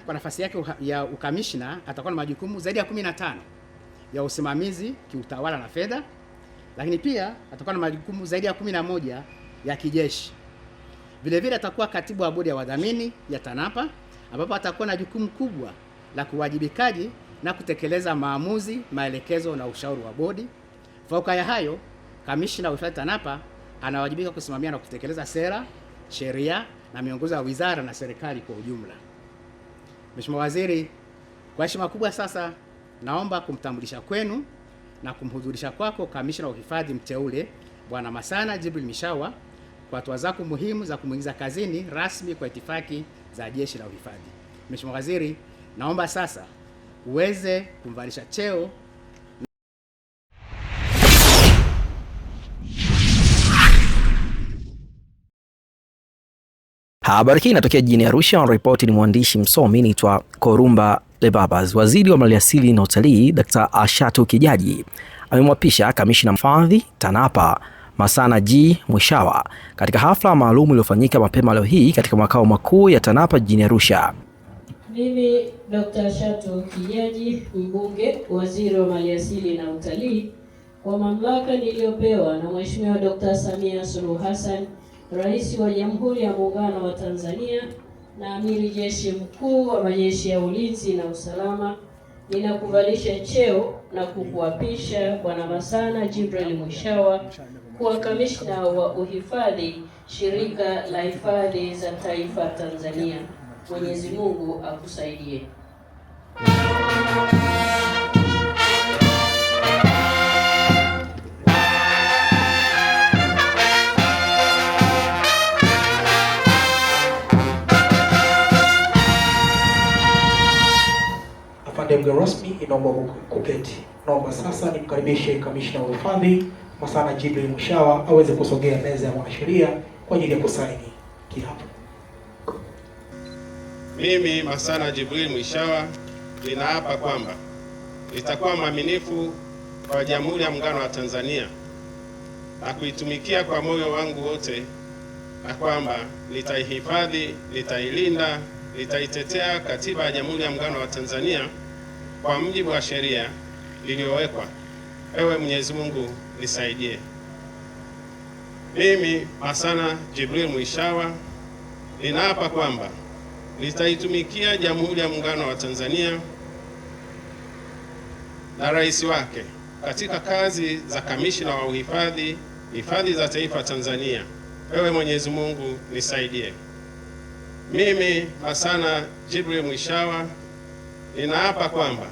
Kwa nafasi yake ya ukamishna atakuwa na majukumu zaidi ya 15 ya usimamizi kiutawala na fedha, lakini pia atakuwa na majukumu zaidi ya 11 ya kijeshi. Vile vile atakuwa katibu wa bodi ya wadhamini ya TANAPA, ambapo atakuwa na jukumu kubwa la kuwajibikaji na kutekeleza maamuzi, maelekezo na ushauri wa bodi. Fauka ya hayo, kamishna wa uhifadhi TANAPA anawajibika kusimamia na kutekeleza sera, sheria na miongozo ya wizara na serikali kwa ujumla. Mheshimiwa Waziri, kwa heshima kubwa sasa naomba kumtambulisha kwenu na kumhudhurisha kwako kamishna wa uhifadhi mteule Bwana Masana Jibril Mishawa kwa hatua zako muhimu za kumuingiza kazini rasmi kwa itifaki za Jeshi la Uhifadhi. Mheshimiwa Waziri, naomba sasa uweze kumvalisha cheo. Habari hii inatokea jijini Arusha. Ripoti ni mwandishi msomi naitwa Korumba Lebabas. Waziri wa Maliasili na Utalii Dr. Ashatu Kijaji amemwapisha kamishna mfadhi TANAPA Masana G. Mwishawa katika hafla maalum iliyofanyika mapema leo hii katika makao makuu ya TANAPA jijini Arusha. Mimi Dr. Ashatu Kijaji, mbunge, waziri wa Maliasili na Utalii, kwa mamlaka niliyopewa na Mheshimiwa Dr. Samia Suluhu Hassan, Rais wa Jamhuri ya Muungano wa Tanzania na Amiri Jeshi Mkuu wa Majeshi ya Ulinzi na Usalama, ninakuvalisha cheo na kukuapisha Bwana Masana Jibril Mwishawa kuwa kamishna wa uhifadhi, Shirika la Hifadhi za Taifa Tanzania. Mwenyezi Mungu akusaidie. Mgeni rasmi inaomba kuketi. Naomba sasa nimkaribishe kamishna wa uhifadhi Masana Jibril Mwishawa aweze kusogea meza ya mwanasheria kwa ajili ya kusaini kiapo. Mimi Masana Jibril Mwishawa ninaapa kwamba nitakuwa mwaminifu kwa Jamhuri ya Muungano wa Tanzania na kuitumikia kwa moyo wangu wote, na kwamba nitaihifadhi, nitailinda, nitaitetea Katiba ya Jamhuri ya Muungano wa Tanzania kwa mujibu wa sheria iliyowekwa. Ewe Mwenyezi Mungu nisaidie. Mimi Masana Jibril Mwishawa ninaapa kwamba nitaitumikia Jamhuri ya Muungano wa Tanzania na rais wake katika kazi za kamishna wa uhifadhi, hifadhi za taifa Tanzania. Ewe Mwenyezi Mungu nisaidie. Mimi Masana Jibril Mwishawa ninaapa kwamba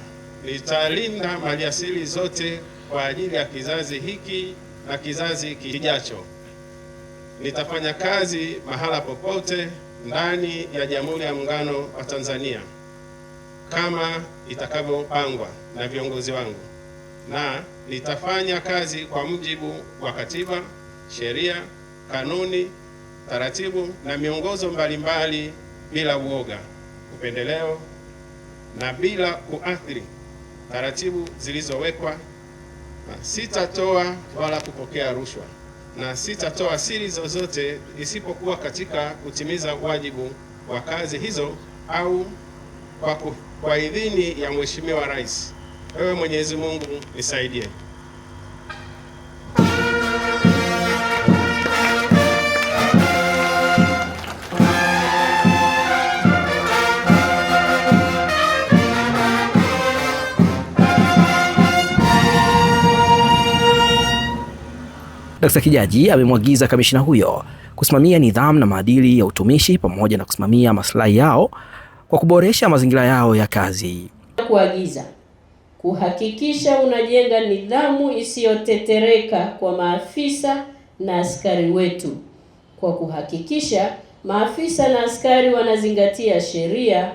nitalinda maliasili zote kwa ajili ya kizazi hiki na kizazi kijacho. Nitafanya kazi mahala popote ndani ya Jamhuri ya Muungano wa Tanzania kama itakavyopangwa na viongozi wangu, na nitafanya kazi kwa mujibu wa katiba, sheria, kanuni, taratibu na miongozo mbalimbali bila uoga, upendeleo na bila kuathiri taratibu zilizowekwa, na sitatoa wala kupokea rushwa, na sitatoa siri zozote isipokuwa katika kutimiza wajibu wa kazi hizo au kwa idhini ya Mheshimiwa Rais. Ewe Mwenyezi Mungu nisaidie. Dr. Kijaji amemwagiza kamishna huyo kusimamia nidhamu na maadili ya utumishi pamoja na kusimamia maslahi yao kwa kuboresha mazingira yao ya kazi. Kuagiza kuhakikisha unajenga nidhamu isiyotetereka kwa maafisa na askari wetu, kwa kuhakikisha maafisa na askari wanazingatia sheria,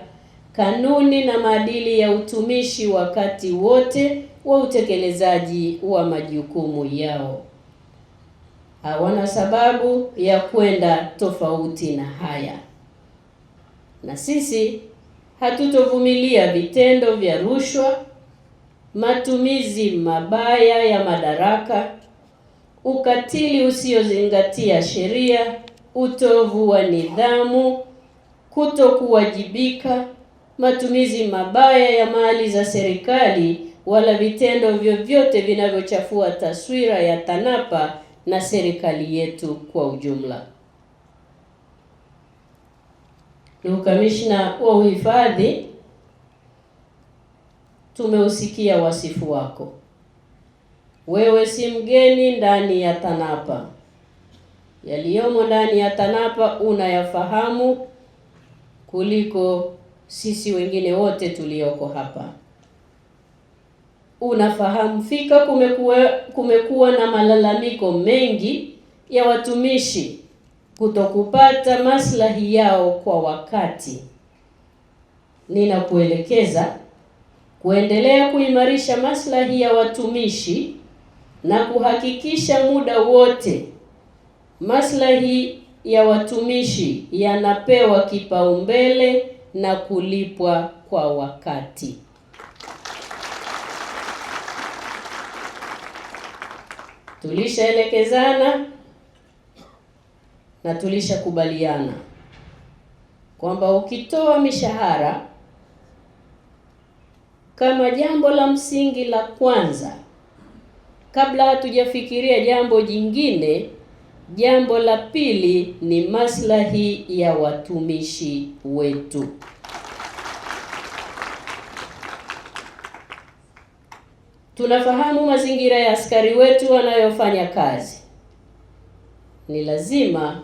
kanuni na maadili ya utumishi wakati wote wa utekelezaji wa majukumu yao. Hawana sababu ya kwenda tofauti na haya, na sisi hatutovumilia vitendo vya rushwa, matumizi mabaya ya madaraka, ukatili usiozingatia sheria, utovu wa nidhamu, kutokuwajibika, matumizi mabaya ya mali za serikali wala vitendo vyovyote vinavyochafua taswira ya TANAPA na serikali yetu kwa ujumla. Ndugu Kamishna wa Uhifadhi, tumeusikia wasifu wako. Wewe si mgeni ndani ya TANAPA. Yaliyomo ndani ya TANAPA unayafahamu kuliko sisi wengine wote tulioko hapa. Unafahamu fika kumekuwa na malalamiko mengi ya watumishi kutokupata maslahi yao kwa wakati. Ninakuelekeza kuendelea kuimarisha maslahi ya watumishi na kuhakikisha muda wote maslahi ya watumishi yanapewa kipaumbele na kulipwa kwa wakati. Tulishaelekezana na tulishakubaliana kwamba ukitoa mishahara kama jambo la msingi la kwanza, kabla hatujafikiria jambo jingine, jambo la pili ni maslahi ya watumishi wetu. Tunafahamu mazingira ya askari wetu wanayofanya kazi. Ni lazima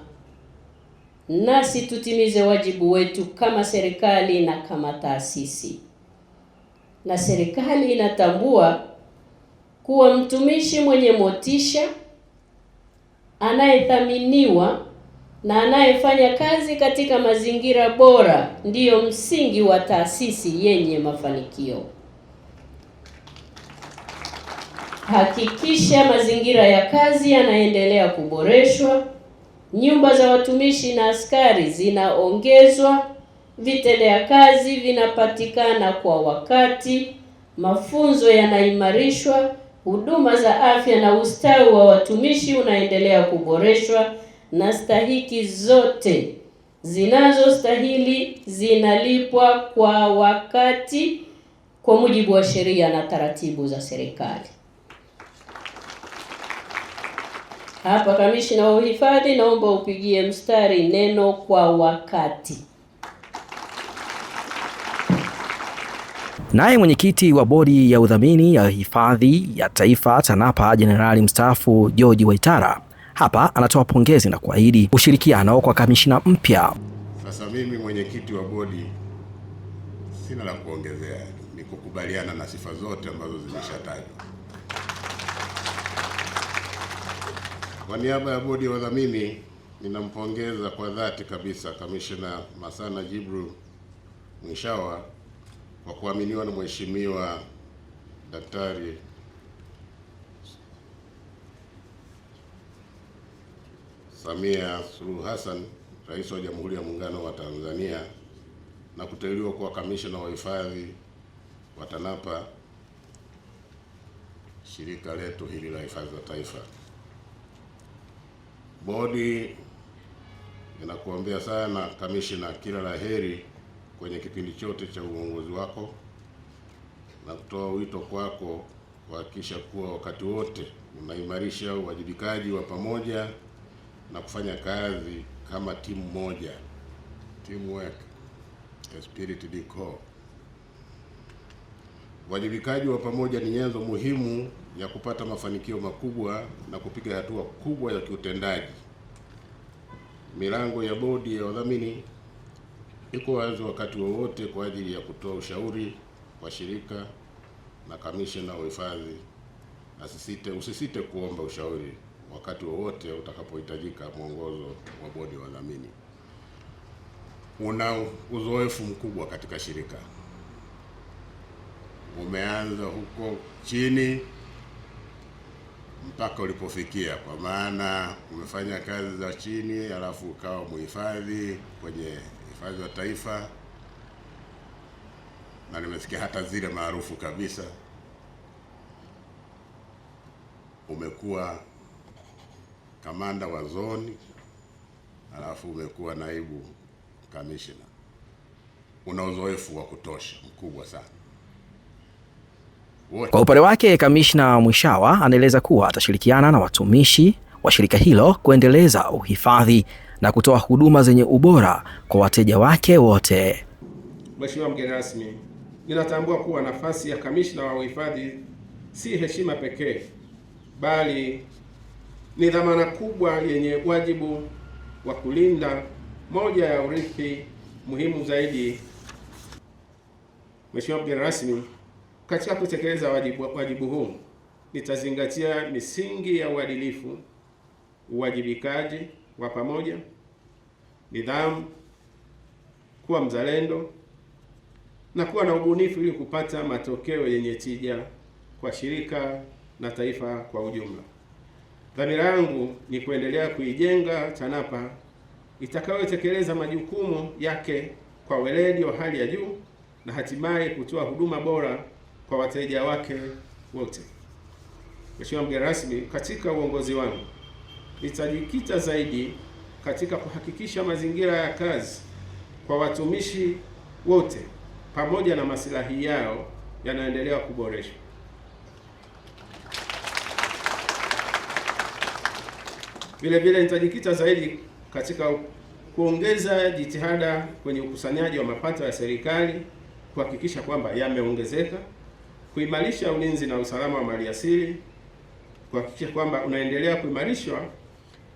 nasi tutimize wajibu wetu kama serikali na kama taasisi. Na serikali inatambua kuwa mtumishi mwenye motisha, anayethaminiwa na anayefanya kazi katika mazingira bora ndiyo msingi wa taasisi yenye mafanikio. Hakikisha mazingira ya kazi yanaendelea kuboreshwa, nyumba za watumishi na askari zinaongezwa, vitendea kazi vinapatikana kwa wakati, mafunzo yanaimarishwa, huduma za afya na ustawi wa watumishi unaendelea kuboreshwa, na stahiki zote zinazostahili zinalipwa kwa wakati kwa mujibu wa sheria na taratibu za serikali. Hapa Kamishna wa Uhifadhi, naomba upigie mstari neno kwa wakati. Naye mwenyekiti wa bodi ya udhamini ya hifadhi ya taifa TANAPA Jenerali mstaafu George Waitara hapa anatoa pongezi na kuahidi ushirikiano kwa kamishna mpya. Sasa mimi mwenyekiti wa bodi sina la kuongezea, ni kukubaliana na sifa zote ambazo zimeshatajwa. Kwa niaba ya bodi ya wadhamini ninampongeza kwa dhati kabisa Kamishna Masana Jibril Mwishawa kwa kuaminiwa na Mheshimiwa Daktari Samia Suluhu Hassan, Rais wa Jamhuri ya Muungano wa Tanzania, na kuteuliwa kuwa kamishna wa hifadhi wa TANAPA, shirika letu hili la hifadhi za taifa. Bodi inakuombea sana kamishna kila la heri kwenye kipindi chote cha uongozi wako, na kutoa wito kwako kuhakikisha kuwa wakati wote unaimarisha uwajibikaji wa pamoja na kufanya kazi kama timu moja, teamwork, spirit de corps. Uwajibikaji wa pamoja ni nyenzo muhimu ya kupata mafanikio makubwa na kupiga hatua kubwa ya kiutendaji. Milango ya bodi ya wadhamini iko wazi wakati wowote kwa ajili ya kutoa ushauri kwa shirika na kamishna wa hifadhi, na usisite kuomba ushauri wakati wowote utakapohitajika mwongozo wa bodi ya wadhamini. Una uzoefu mkubwa katika shirika. Umeanza huko chini mpaka ulipofikia, kwa maana umefanya kazi za chini alafu ukawa mhifadhi kwenye hifadhi ya taifa, na nimesikia hata zile maarufu kabisa. Umekuwa kamanda wa zoni, alafu umekuwa naibu kamishna. una uzoefu wa kutosha mkubwa sana. Kwa upande wake, Kamishna Mwishawa anaeleza kuwa atashirikiana na watumishi wa shirika hilo kuendeleza uhifadhi na kutoa huduma zenye ubora kwa wateja wake wote. Mheshimiwa mgeni rasmi, ninatambua kuwa nafasi ya kamishna wa uhifadhi si heshima pekee, bali ni dhamana kubwa yenye wajibu wa kulinda moja ya urithi muhimu zaidi. Mheshimiwa mgeni rasmi, katika kutekeleza wajibu huu nitazingatia misingi ya uadilifu, uwajibikaji wa pamoja, nidhamu, kuwa mzalendo na kuwa na ubunifu ili kupata matokeo yenye tija kwa shirika na taifa kwa ujumla. Dhamira yangu ni kuendelea kuijenga TANAPA itakayotekeleza majukumu yake kwa weledi wa hali ya juu na hatimaye kutoa huduma bora kwa wateja wake wote. Mheshimiwa mgeni rasmi, katika uongozi wangu nitajikita zaidi katika kuhakikisha mazingira ya kazi kwa watumishi wote pamoja na maslahi yao yanaendelea kuboreshwa. Vile vile nitajikita zaidi katika kuongeza jitihada kwenye ukusanyaji wa mapato ya serikali, kuhakikisha kwamba yameongezeka, kuimarisha ulinzi na usalama wa maliasili, kuhakikisha kwamba unaendelea kuimarishwa,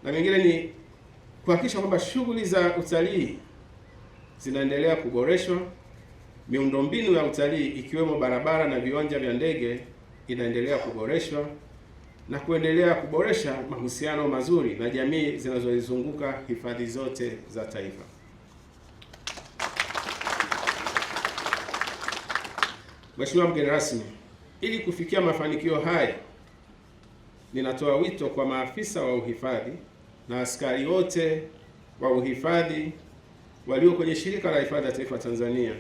na mengine ni kuhakikisha kwamba shughuli za utalii zinaendelea kuboreshwa, miundombinu ya utalii ikiwemo barabara na viwanja vya ndege inaendelea kuboreshwa, na kuendelea kuboresha mahusiano mazuri na jamii zinazozunguka hifadhi zote za taifa. Mheshimiwa mgeni rasmi, ili kufikia mafanikio haya, ninatoa wito kwa maafisa wa uhifadhi na askari wote wa uhifadhi walio kwenye Shirika la Hifadhi ya Taifa Tanzania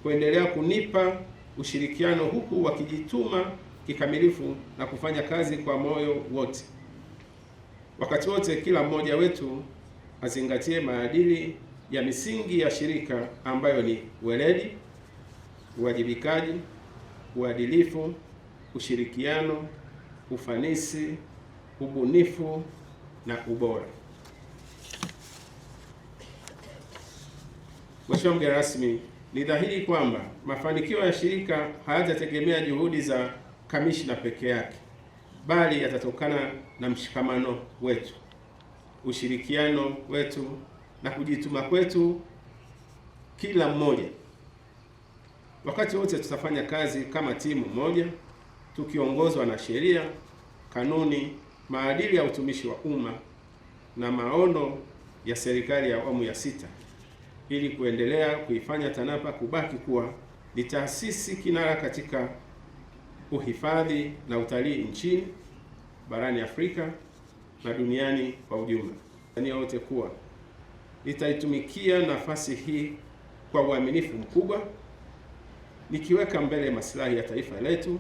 kuendelea kunipa ushirikiano huku wakijituma kikamilifu na kufanya kazi kwa moyo wote. Wakati wote kila mmoja wetu azingatie maadili ya misingi ya shirika ambayo ni weledi, uwajibikaji, uadilifu, ushirikiano, ufanisi, ubunifu na ubora. Mheshimiwa mgeni rasmi, ni dhahiri kwamba mafanikio ya shirika hayatategemea juhudi za kamishna peke yake, bali yatatokana na mshikamano wetu, ushirikiano wetu na kujituma kwetu kila mmoja. Wakati wote tutafanya kazi kama timu moja, tukiongozwa na sheria, kanuni, maadili ya utumishi wa umma na maono ya serikali ya awamu ya 6 ili kuendelea kuifanya TANAPA kubaki kuwa ni taasisi kinara katika uhifadhi na utalii nchini, barani Afrika na duniani kwa ujumla. Tanzania wote kuwa nitaitumikia nafasi hii kwa uaminifu mkubwa, nikiweka mbele maslahi ya taifa letu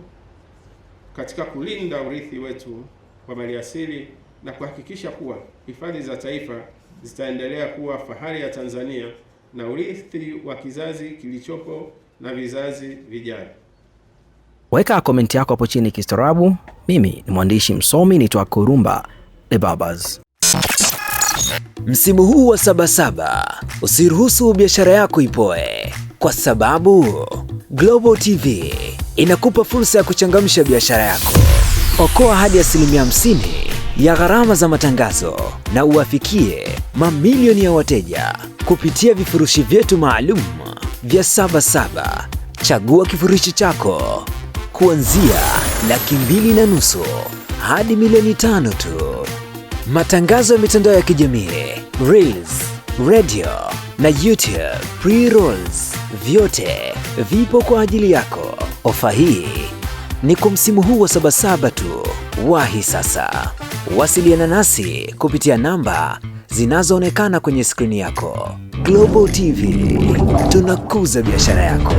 katika kulinda urithi wetu wa maliasili na kuhakikisha kuwa hifadhi za taifa zitaendelea kuwa fahari ya Tanzania na urithi wa kizazi kilichopo na vizazi vijavyo. Weka komenti yako hapo chini kistaarabu. Mimi ni mwandishi msomi naitwa Korumba Lebabas. Msimu huu wa Sabasaba usiruhusu biashara yako ipoe, kwa sababu Global TV inakupa fursa ya kuchangamsha biashara yako. Okoa hadi 50% ya gharama za matangazo na uwafikie mamilioni ya wateja kupitia vifurushi vyetu maalum vya Sabasaba. Chagua kifurushi chako kuanzia $2.5 hadi $5 tu. Matangazo ya mitandao ya kijamii, Reels, radio na YouTube pre-rolls, vyote vipo kwa ajili yako. Ofa hii ni kwa msimu huu wa Sabasaba tu. Wahi sasa. Wasiliana nasi kupitia namba zinazoonekana kwenye skrini yako. Global TV, tunakuza biashara yako.